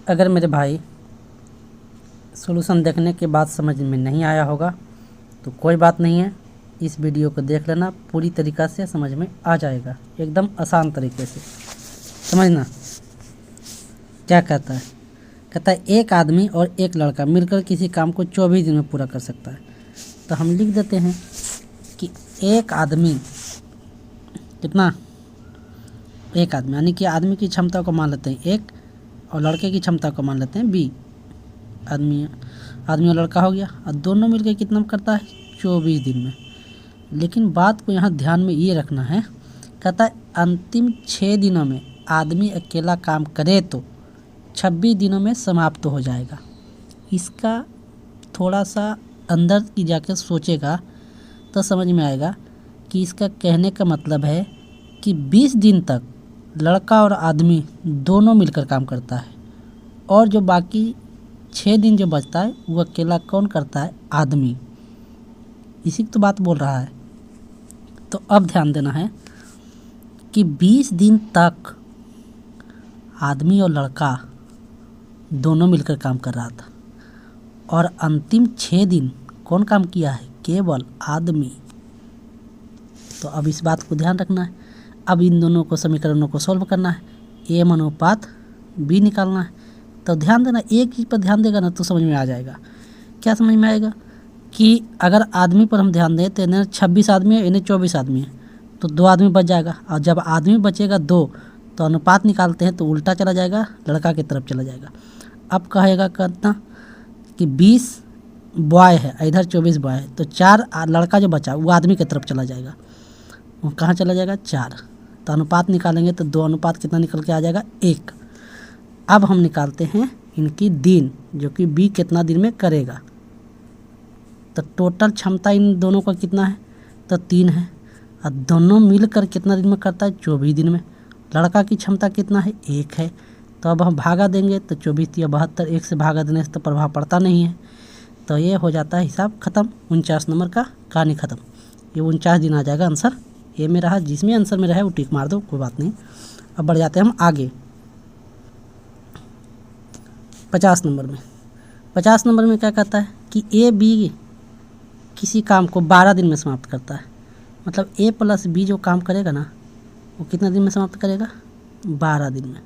अगर मेरे भाई सॉल्यूशन देखने के बाद समझ में नहीं आया होगा तो कोई बात नहीं है, इस वीडियो को देख लेना, पूरी तरीक़ा से समझ में आ जाएगा, एकदम आसान तरीके से समझना। क्या कहता है? कहता है एक आदमी और एक लड़का मिलकर किसी काम को 24 दिन में पूरा कर सकता है। तो हम लिख देते हैं कि एक आदमी कितना, एक आदमी यानी कि आदमी की क्षमता को मान लेते हैं एक और लड़के की क्षमता को मान लेते हैं बी। आदमी और लड़का हो गया और दोनों मिलकर कितना करता है 24 दिन में। लेकिन बात को यहाँ ध्यान में ये रखना है, कहता है अंतिम 6 दिनों में आदमी अकेला काम करे तो 26 दिनों में समाप्त हो जाएगा। इसका थोड़ा सा अंदर की जाकर सोचेगा तो समझ में आएगा कि इसका कहने का मतलब है कि 20 दिन तक लड़का और आदमी दोनों मिलकर काम करता है और जो बाकी 6 दिन जो बचता है वो अकेला कौन करता है? आदमी। इसी की तो बात बोल रहा है। तो अब ध्यान देना है कि 20 दिन तक आदमी और लड़का दोनों मिलकर काम कर रहा था और अंतिम 6 दिन कौन काम किया है? केवल आदमी। तो अब इस बात को ध्यान रखना है। अब इन दोनों को समीकरणों को सॉल्व करना है, ए अनुपात बी निकालना है। तो ध्यान देना, एक ही पर ध्यान देगा ना तो समझ में आ जाएगा। क्या समझ में आएगा कि अगर आदमी पर हम ध्यान दें तो इन्हें 26 आदमी है, इन्हें 24 आदमी है, तो 2 आदमी बच जाएगा। और जब आदमी बचेगा 2 तो अनुपात निकालते हैं तो उल्टा चला जाएगा, लड़का की तरफ चला जाएगा। अब कहेगा कितना कि 20 बॉय है, इधर 24 बॉय है, तो 4 लड़का जो बचा वो आदमी की तरफ चला जाएगा। वो कहाँ चला जाएगा? 4। तो अनुपात निकालेंगे तो 2 अनुपात कितना निकल के आ जाएगा? 1। अब हम निकालते हैं इनकी दिन, जो कि बी कितना दिन में करेगा। तो टोटल क्षमता इन दोनों का कितना है? तो 3 है। और दोनों मिलकर कितना दिन में करता है? 24 दिन में। लड़का की क्षमता कितना है? 1 है। तो अब हम भागा देंगे तो 24 या 72, 1 से भागा देने से तो प्रभाव पड़ता नहीं है। तो ये हो जाता है हिसाब ख़त्म। 49 नंबर का कहानी ख़त्म। ये 49 दिन आ जाएगा आंसर। ये में रहा, जिसमें आंसर में रहा वो टिक मार दो, कोई बात नहीं। अब बढ़ जाते हैं हम आगे 50 नंबर में। 50 नंबर में क्या कहता है कि ए बी किसी काम को 12 दिन में समाप्त करता है। मतलब ए प्लस बी जो काम करेगा ना वो कितना दिन में समाप्त करेगा? 12 दिन में।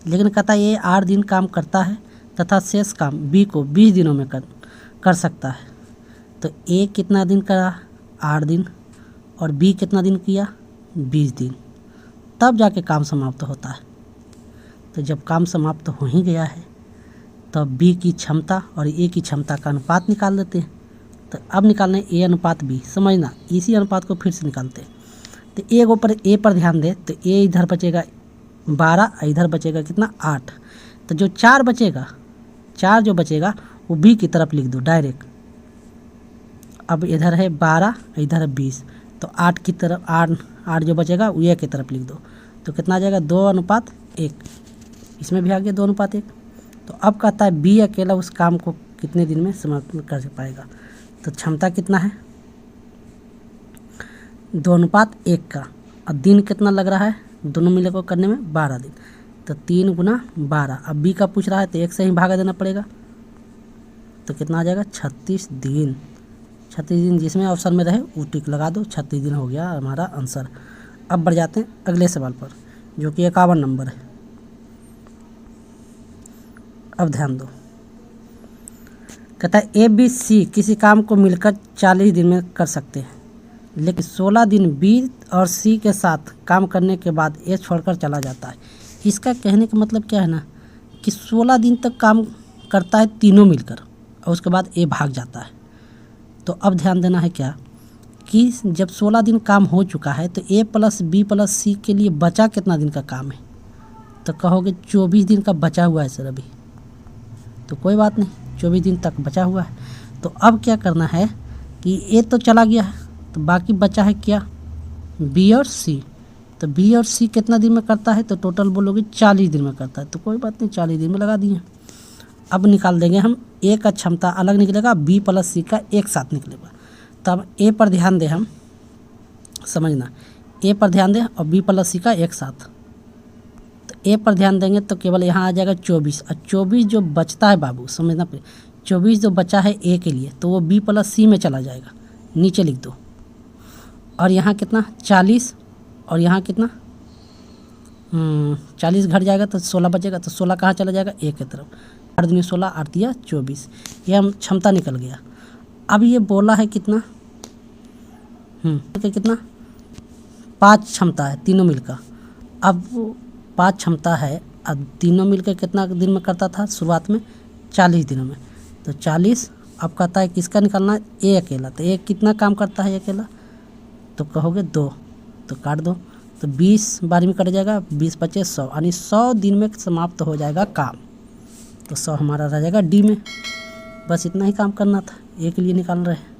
लेकिन कहता है ये 8 दिन काम करता है तथा शेष काम बी को 20 दिनों में कर सकता है। तो ए कितना दिन करा? 8 दिन। और बी कितना दिन किया? 20 दिन। तब जाके काम समाप्त होता है। तो जब काम समाप्त हो ही गया है तो बी की क्षमता और ए की क्षमता का अनुपात निकाल लेते हैं। तो अब निकालना है ए अनुपात बी। समझना, इसी अनुपात को फिर से निकालते हैं। तो ए पर ध्यान दे तो ए इधर बचेगा 12, इधर बचेगा कितना? 8। तो जो 4 बचेगा, 4 जो बचेगा वो बी की तरफ लिख दो डायरेक्ट। अब इधर है 12, इधर है 20, तो 8 की तरफ 8 जो बचेगा वो ए की तरफ लिख दो। तो कितना आ जाएगा? 2:1। इसमें भी आ गया 2:1। तो अब कहता है बी अकेला उस काम को कितने दिन में समाप्त कर पाएगा। तो क्षमता कितना है? 2:1 का। और दिन कितना लग रहा है दोनों मिलकर करने में? 12 दिन। तो 3 × 12। अब बी का पूछ रहा है तो 1 से ही भागा देना पड़ेगा। तो कितना आ जाएगा? 36 दिन। 36 दिन जिसमें ऑप्शन में रहे वो टिक लगा दो। 36 दिन हो गया हमारा आंसर। अब बढ़ जाते हैं अगले सवाल पर, जो कि 51 नंबर है। अब ध्यान दो, कहता है ए बी सी किसी काम को मिलकर 40 दिन में कर सकते हैं, लेकिन 16 दिन बी और सी के साथ काम करने के बाद ए छोड़कर चला जाता है। इसका कहने का मतलब क्या है ना कि 16 दिन तक काम करता है तीनों मिलकर और उसके बाद ए भाग जाता है। तो अब ध्यान देना है क्या कि जब 16 दिन काम हो चुका है तो ए प्लस बी प्लस सी के लिए बचा कितना दिन का काम है? तो कहोगे 24 दिन का बचा हुआ है सर अभी। तो कोई बात नहीं, 24 दिन तक बचा हुआ है। तो अब क्या करना है कि ए तो चला गया है तो बाकी बचा है क्या? बी और सी। तो बी और सी कितना दिन में करता है? तो टोटल बोलोगे 40 दिन में करता है। तो कोई बात नहीं, 40 दिन में लगा दिए। अब निकाल देंगे हम, ए का क्षमता अलग निकलेगा, बी प्लस सी का एक साथ निकलेगा। तब ए पर ध्यान दें हम, समझना, ए पर ध्यान दें और बी प्लस सी का एक साथ। तो ए पर ध्यान देंगे तो केवल यहाँ आ जाएगा 24, और 24 जो बचता है बाबू समझना पड़ेगा, 24 जो बचा है ए के लिए तो वो बी प्लस सी में चला जाएगा, नीचे लिख दो। और यहाँ कितना 40, और यहाँ कितना 40 घट जाएगा तो 16 बचेगा, तो 16 कहाँ चला जाएगा ए की तरफ। 8 दूनी 16, 8 दिया 24, ये हम क्षमता निकल गया। अब ये बोला है कितना कितना 5 क्षमता है तीनों मिलकर। अब 5 क्षमता है, अब तीनों मिलकर कितना दिन में करता था शुरुआत में 40 दिनों में, तो 40 अब कहता है किसका निकालना है, ए अकेला। तो ए कितना काम करता है अकेला, तो कहोगे 2, तो काट दो, तो 20 बारी में कट जाएगा, 20 बचे 100, यानी 100 दिन में समाप्त हो जाएगा काम। तो 100 हमारा रह जाएगा डी में। बस इतना ही काम करना था, ए के लिए निकाल रहे हैं।